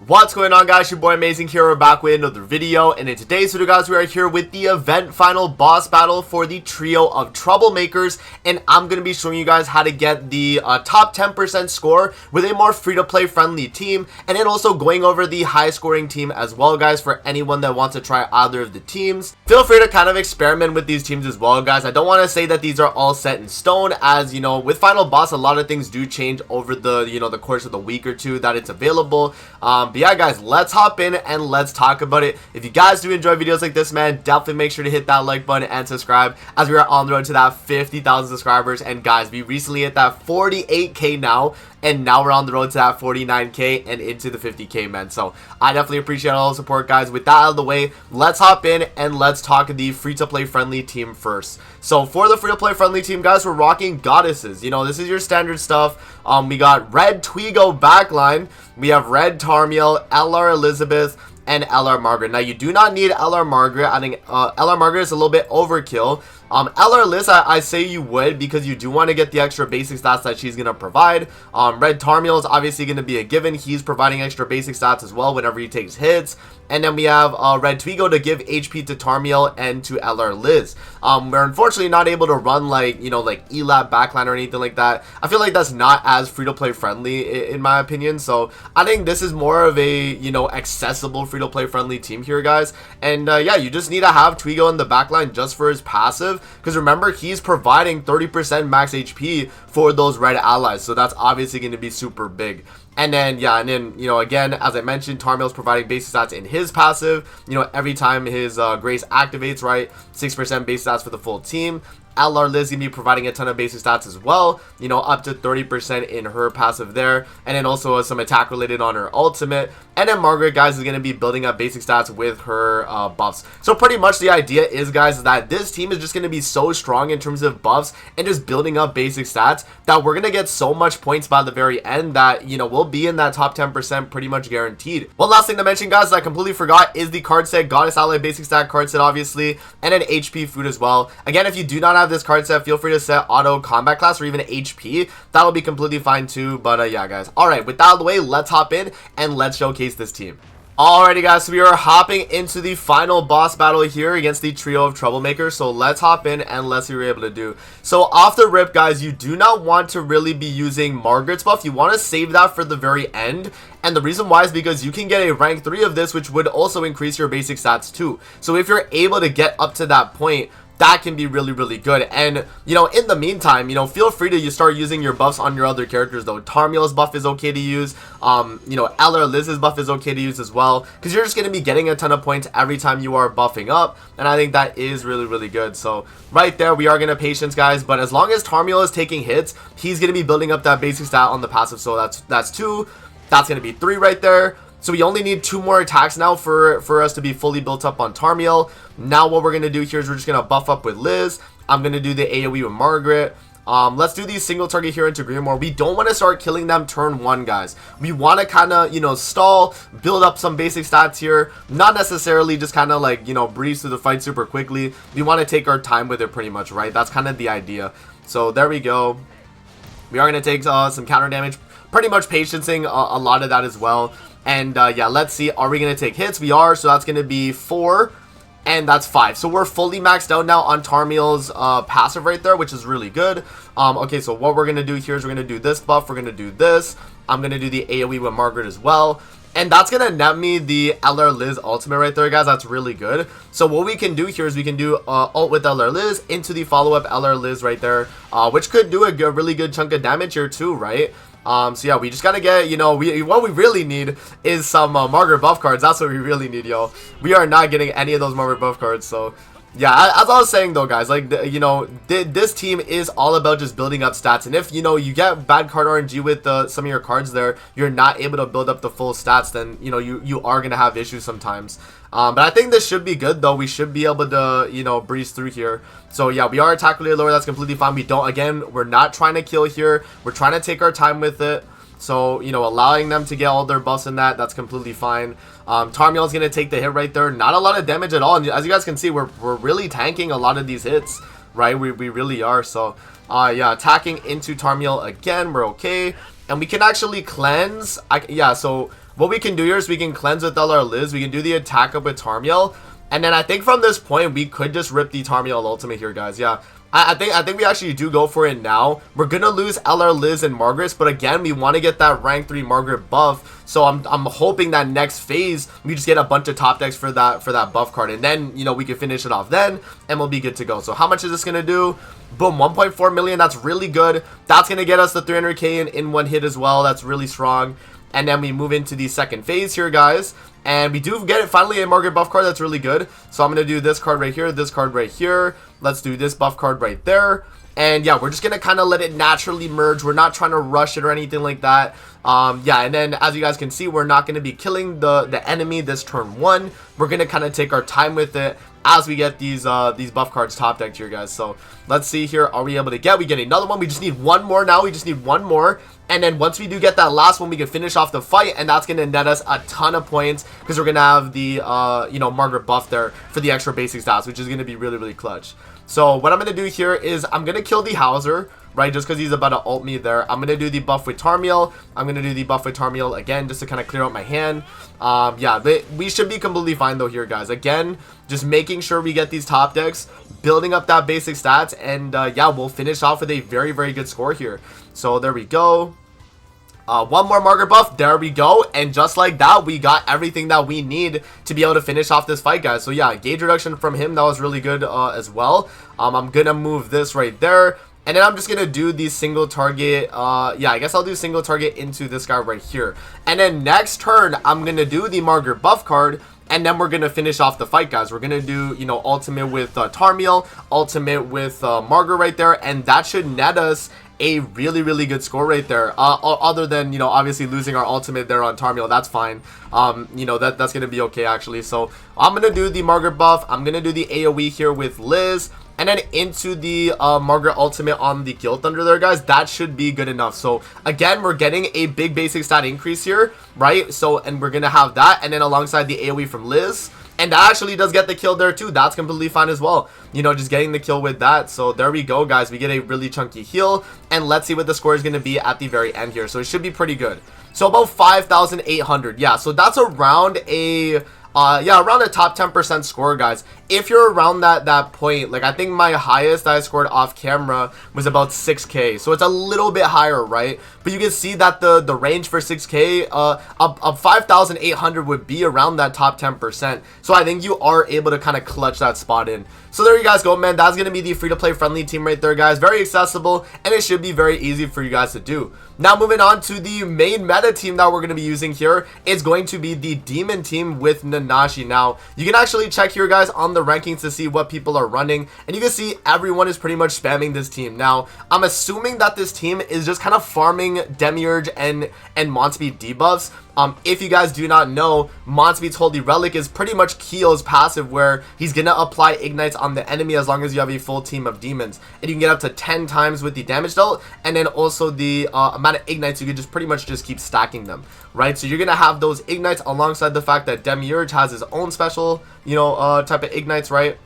What's going on, guys? Your boy Amazing here. We're back with another video, and in today's video, guys, we are here with the event final boss battle for the trio of Troublemakers, and I'm going to be showing you guys how to get the top 10% score with a more free-to-play friendly team, and then also going over the high-scoring team as well, guys, for anyone that wants to try either of the teams. Feel free to kind of experiment with these teams as well, guys. I don't want to say that these are all set in stone, as, you know, with final boss, a lot of things do change over the, the course of the week or two that it's available. But yeah, guys, let's hop in and let's talk about it. If you guys do enjoy videos like this, man, definitely make sure to hit that like button and subscribe, as we are on the road to that 50,000 subscribers. And guys, we recently hit that 48k now, and now we're on the road to that 49k and into the 50k, man. So I definitely appreciate all the support, guys. With that out of the way, let's hop in and let's talk the free-to-play friendly team first. So for the free-to-play friendly team, guys, we're rocking goddesses. You know, this is your standard stuff. We got red Twigo backline, we have red Tarmiel, LR Elizabeth, and LR Margaret. Now, you do not need LR Margaret. I think LR Margaret is a little bit overkill. LR Liz, I say you would, because you do want to get the extra basic stats that she's going to provide. Red Tarmiel is obviously going to be a given. He's providing extra basic stats as well whenever he takes hits. And then we have Red Twigo to give HP to Tarmiel and to LR Liz. We're unfortunately not able to run like ELAB backline or anything like that. I feel like that's not as free-to-play friendly in my opinion. So I think this is more of a, accessible free-to-play friendly team here, guys. And yeah, you just need to have Twigo in the backline just for his passive, because remember, he's providing 30% max HP for those red allies. So that's obviously going to be super big. And then, yeah, again, as I mentioned, Tarmiel's providing basic stats in his passive. Every time his Grace activates, right? 6% base stats for the full team. LR Liz going to be providing a ton of basic stats as well, up to 30% in her passive there, and then also some attack related on her ultimate. And then Margaret, guys, is going to be building up basic stats with her buffs. So pretty much the idea is, guys, that this team is just going to be so strong in terms of buffs and just building up basic stats that we're going to get so much points by the very end that, we'll be in that top 10% pretty much guaranteed. One last thing to mention, guys, that I completely forgot is the card set, Goddess Ally basic stat card set, obviously, and then HP food as well. Again, if you do not have this card set, feel free to set auto combat class or even HP. That'll be completely fine too. But yeah, guys, all right, with that out of the way, let's hop in and let's showcase this team. Alrighty, guys, so we are hopping into the final boss battle here against the trio of Troublemakers. So let's hop in and let's see what we're able to do. So off the rip, guys, you do not want to really be using Margaret's buff. You want to save that for the very end. And the reason why is because you can get a rank 3 of this, which would also increase your basic stats too. So if you're able to get up to that point, that can be really, really good. And, in the meantime, feel free to start using your buffs on your other characters, though. Tarmiel's buff is okay to use. LR Liz's buff is okay to use as well, because you're just going to be getting a ton of points every time you are buffing up. And I think that is really, really good. So right there, we are going to patience, guys. But as long as Tarmiel is taking hits, he's going to be building up that basic stat on the passive. So that's 2. That's going to be 3 right there. So we only need 2 more attacks now for us to be fully built up on Tarmiel. Now what we're going to do here is we're just going to buff up with Liz. I'm going to do the AoE with Margaret. Let's do the single target here into Grimoire. We don't want to start killing them turn 1, guys. We want to kind of, stall, build up some basic stats here. Not necessarily just kind of like, breeze through the fight super quickly. We want to take our time with it pretty much, right? That's kind of the idea. So there we go. We are going to take some counter damage. Pretty much patiencing a lot of that as well. And yeah, let's see, are we going to take hits? We are, so that's going to be 4, and that's 5. So we're fully maxed out now on Tarmiel's passive right there, which is really good. Okay, so what we're going to do here is we're going to do this buff, we're going to do this. I'm going to do the AoE with Margaret as well. And that's going to net me the LR Liz ultimate right there, guys. That's really good. So what we can do here is we can do ult with LR Liz into the follow-up LR Liz right there, which could do a really good chunk of damage here too, right? So yeah, we just gotta get, what we really need is some Margaret buff cards. That's what we really need, yo. We are not getting any of those Margaret buff cards, so yeah, as I was saying though, guys, like, this team is all about just building up stats. And if, you get bad card RNG with some of your cards there, you're not able to build up the full stats, then, you are going to have issues sometimes. But I think this should be good, though. We should be able to, breeze through here. So, yeah, we are attack related lower. That's completely fine. We're not trying to kill here. We're trying to take our time with it. So, allowing them to get all their buffs in that's completely fine. Tarmiel is going to take the hit right there. Not a lot of damage at all. And as you guys can see, we're really tanking a lot of these hits, right? We really are. So, yeah, attacking into Tarmiel again. We're okay. And we can actually cleanse. Yeah, so what we can do here is we can cleanse with LR Liz. We can do the attack up with Tarmiel. And then I think from this point, we could just rip the Tarmiel ultimate here, guys. Yeah, I think we actually do go for it now. We're going to lose LR Liz and Margaret, but again, we want to get that rank 3 Margaret buff. So I'm hoping that next phase, we just get a bunch of top decks for that buff card. And then, you know, we can finish it off then, and we'll be good to go. So how much is this going to do? Boom, 1.4 million. That's really good. That's going to get us the 300k in one hit as well. That's really strong. And then we move into the second phase here, guys. And we do get it finally a Margaret buff card. That's really good. So I'm going to do this card right here, this card right here. Let's do this buff card right there. And yeah, we're just going to kind of let it naturally merge. We're not trying to rush it or anything like that. Yeah, and then as you guys can see, we're not going to be killing the enemy this turn 1. We're going to kind of take our time with it as we get these buff cards top decked here, guys. So let's see here. Are we able to get? We get another one. We just need one more now. We just need one more. And then once we do get that last one, we can finish off the fight, and that's going to net us a ton of points because we're going to have the, you know, Margaret buff there for the extra basic stats, which is going to be really, really clutch. So what I'm going to do here is I'm going to kill the Hauser, right, just because he's about to ult me there. I'm going to do the buff with Tarmiel. I'm going to do the buff with Tarmiel again just to kind of clear out my hand. Yeah, we should be completely fine, though, here, guys. Again, just making sure we get these top decks, building up that basic stats, and, yeah, we'll finish off with a very, very good score here. So there we go. One more Margaret buff. There we go. And just like that, we got everything that we need to be able to finish off this fight, guys. So yeah, gauge reduction from him. That was really good as well. I'm going to move this right there. And then I'm just going to do the single target. Yeah, I guess I'll do single target into this guy right here. And then next turn, I'm going to do the Margaret buff card. And then we're going to finish off the fight, guys. We're going to do, you know, ultimate with Tarmiel, ultimate with Margaret right there. And that should net us a really, really good score right there. Other than, you know, obviously losing our ultimate there on Tarmiel. That's fine. You know, that's going to be okay, actually. So I'm going to do the Margaret buff. I'm going to do the AoE here with Liz. And then into the Margaret ultimate on the Guild Thunder there, guys. That should be good enough. So, again, we're getting a big basic stat increase here, right? So, and we're going to have that. And then alongside the AoE from Liz. And that actually does get the kill there, too. That's completely fine as well. You know, just getting the kill with that. So, there we go, guys. We get a really chunky heal. And let's see what the score is going to be at the very end here. So, it should be pretty good. So, about 5,800. Yeah, so that's around a... yeah, around a top 10% score, guys. If you're around that point, like I think my highest I scored off camera was about 6k, so it's a little bit higher, right? But you can see that the range for 6k, up 5,800 would be around that top 10%. So I think you are able to kind of clutch that spot in. So there you guys go, man. That's gonna be the free-to-play friendly team right there, guys. Very accessible, and it should be very easy for you guys to do. Now moving on to the main meta team that we're going to be using here is going to be the Demon team with Nanashi. Now, you can actually check here, guys, on the rankings to see what people are running, and you can see everyone is pretty much spamming this team. Now, I'm assuming that this team is just kind of farming Demiurge and Monspeed debuffs. If you guys do not know, Monspeed's Holy Relic is pretty much Keel's passive, where he's going to apply ignites on the enemy as long as you have a full team of demons. And you can get up to 10 times with the damage dealt, and then also the amount of ignites, you can just pretty much just keep stacking them, right? So you're going to have those ignites alongside the fact that Demiurge has his own special, you know, type of ignites, right?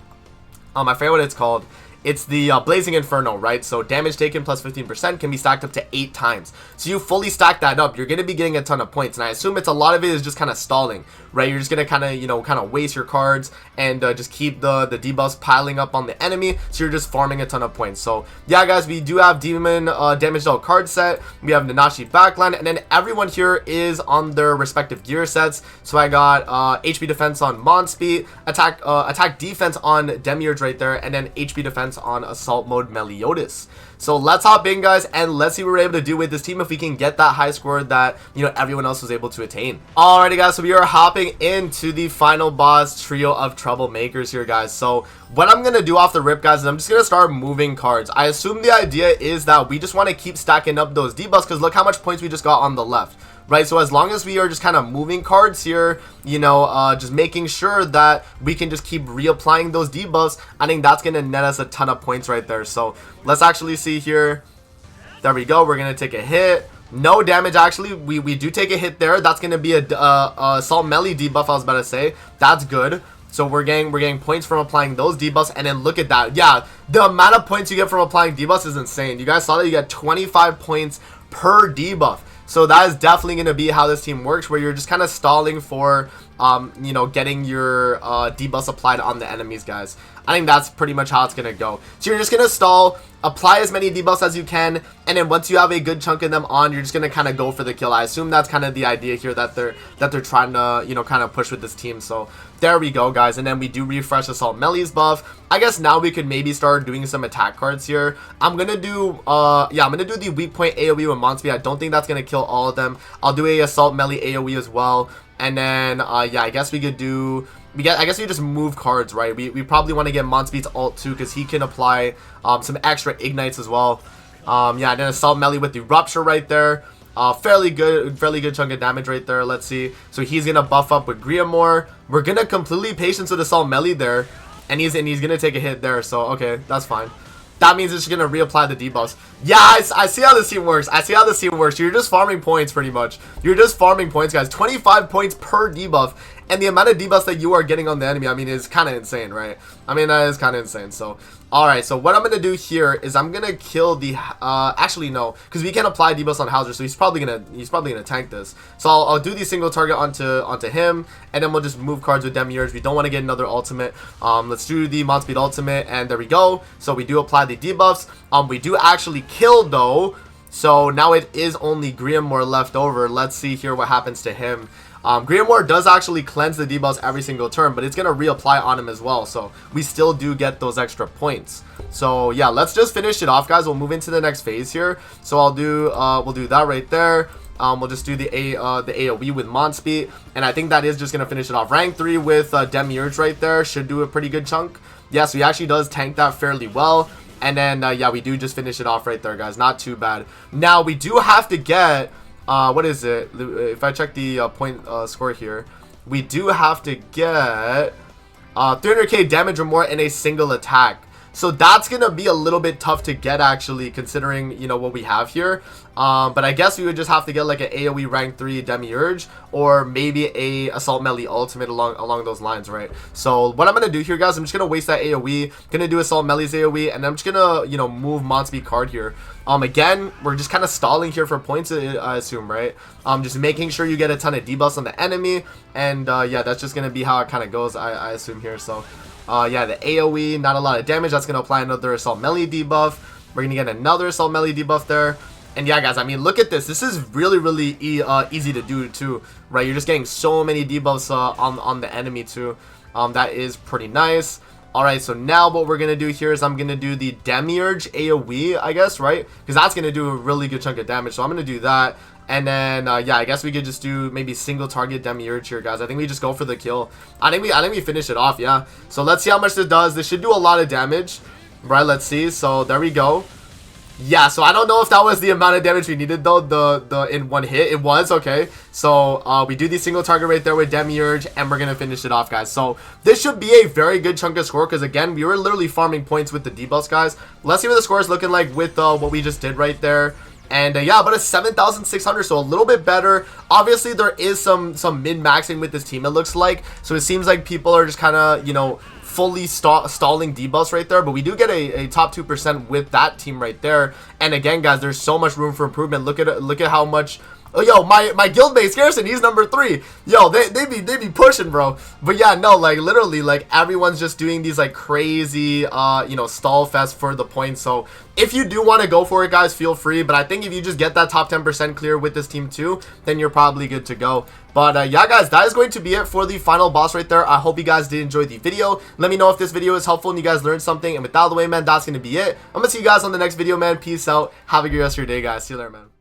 I forget what it's called. It's the Blazing Inferno, right? So damage taken plus 15% can be stacked up to 8 times. So you fully stack that up, you're going to be getting a ton of points. And I assume it's a lot of it is just kind of stalling, right? You're just going to kind of, you know, kind of waste your cards and just keep the debuffs piling up on the enemy. So you're just farming a ton of points. So yeah, guys, we do have Demon damage dealt card set. We have Nanashi backline. And then everyone here is on their respective gear sets. So I got HP defense on Monspeed, attack defense on Demiurge right there, and then HP defense on assault mode Meliodas. So let's hop in, guys, and let's see what we're able to do with this team if we can get that high score that, you know, everyone else was able to attain. Alrighty, guys, so we are hopping into the final boss trio of Troublemakers here, guys. So what I'm gonna do off the rip, guys, is I'm just gonna start moving cards. I assume the idea is that we just want to keep stacking up those debuffs, because look how much points we just got on the left, right? So as long as we are just kind of moving cards here, you know, just making sure that we can just keep reapplying those debuffs, I think that's going to net us a ton of points right there. So let's actually see here. There we go. We're going to take a hit. No damage, actually. We do take a hit there. That's going to be a assault melee debuff, I was about to say. That's good. So we're getting points from applying those debuffs, and then look at that. Yeah, the amount of points you get from applying debuffs is insane. You guys saw that you get 25 points per debuff. So that is definitely going to be how this team works, where you're just kind of stalling for, you know, getting your debuffs applied on the enemies, guys. I think that's pretty much how it's going to go. So you're just going to stall, apply as many debuffs as you can, and then once you have a good chunk of them on, you're just going to kind of go for the kill. I assume that's kind of the idea here that they're trying to, you know, kind of push with this team. So there we go, guys. And then we do refresh Assault Melee's buff. I guess now we could maybe start doing some attack cards here. I'm going to do, yeah, I'm going to do the weak point AoE with Monspeed. I don't think that's going to kill all of them. I'll do a Assault Melee AoE as well. And then, yeah, I guess we could do... I guess we just move cards, right? We probably want to get Monspeed's ult too, because he can apply some extra ignites as well. Yeah, and then Assault Melee with the Rupture right there. Fairly good chunk of damage right there. Let's see. So he's gonna buff up with Griamore. We're gonna completely patience with Assault Melee there, and he's gonna take a hit there. So okay, that's fine. That means it's gonna reapply the debuffs. Yeah, I see how this team works. I see how this team works. You're just farming points pretty much. You're just farming points, guys. 25 points per debuff. And the amount of debuffs that you are getting on the enemy, I mean, is kind of insane, right? I mean, that is kind of insane. So, alright, so what I'm going to do here is I'm going to kill the, actually, no, because we can't apply debuffs on Hauser, so he's probably gonna tank this. So I'll do the single target onto him, and then we'll just move cards with Demiurge. We don't want to get another ultimate. Let's do the Monspeed ultimate, and there we go. So we do apply the debuffs. We do actually kill, though. So now it is only Griamore left over. Let's see here what happens to him. Griamore does actually cleanse the debuffs every single turn, but it's going to reapply on him as well. So we still do get those extra points. So yeah, let's just finish it off, guys. We'll move into the next phase here. So I'll do, we'll do that right there. We'll just do the AoE with Monspeed, and I think that is just going to finish it off. Rank 3 with Demiurge right there should do a pretty good chunk. Yeah, so he actually does tank that fairly well. And then, yeah, we do just finish it off right there, guys. Not too bad. Now, we do have to get... what is it? If I check the point score here, we do have to get 300k damage or more in a single attack. So that's gonna be a little bit tough to get, actually, considering, you know, what we have here. But I guess we would just have to get like an AoE rank 3 Demiurge, or maybe a Assault Melee ultimate along those lines, right? So what I'm gonna do here, guys, I'm just gonna waste that AoE, gonna do Assault Melee's AoE, and I'm just gonna, you know, move Monspeed card here. Again, we're just kind of stalling here for points, I assume, right? Just making sure you get a ton of debuffs on the enemy, and yeah, that's just gonna be how it kind of goes, I assume here. So yeah, the AoE, not a lot of damage. That's going to apply another Assault Melee debuff. We're going to get another Assault Melee debuff there. And yeah, guys, I mean, look at this. This is really easy to do too, right? You're just getting so many debuffs on the enemy too. That is pretty nice. Alright, so now what we're going to do here is I'm going to do the Demiurge AoE, I guess, right? Because that's going to do a really good chunk of damage. So I'm going to do that. And then, yeah, I guess we could just do maybe single target Demiurge here, guys. I think we just go for the kill. I think we finish it off, yeah. So let's see how much this does. This should do a lot of damage, right? Let's see. So there we go. Yeah, so I don't know if that was the amount of damage we needed, though, the in one hit. It was, okay. So we do the single target right there with Demiurge, and we're going to finish it off, guys. So this should be a very good chunk of score, because, again, we were literally farming points with the debuffs, guys. Let's see what the score is looking like with what we just did right there. And yeah, about a 7,600, so a little bit better. Obviously, there is some min-maxing with this team, it looks like. So it seems like people are just kind of, you know, fully stalling debuffs right there. But we do get a top 2% with that team right there. And again, guys, there's so much room for improvement. Look at how much... Oh, yo, my guildmate Garrison, he's number 3. Yo, they be pushing, bro. But yeah, no, like literally, like everyone's just doing these like crazy, you know, stall fest for the points. So if you do want to go for it, guys, feel free. But I think if you just get that top 10% clear with this team too, then you're probably good to go. But yeah, guys, that is going to be it for the final boss right there. I hope you guys did enjoy the video. Let me know if this video is helpful and you guys learned something. And with that out of the way, man, that's going to be it. I'm going to see you guys on the next video, man. Peace out. Have a good rest of your day, guys. See you later, man.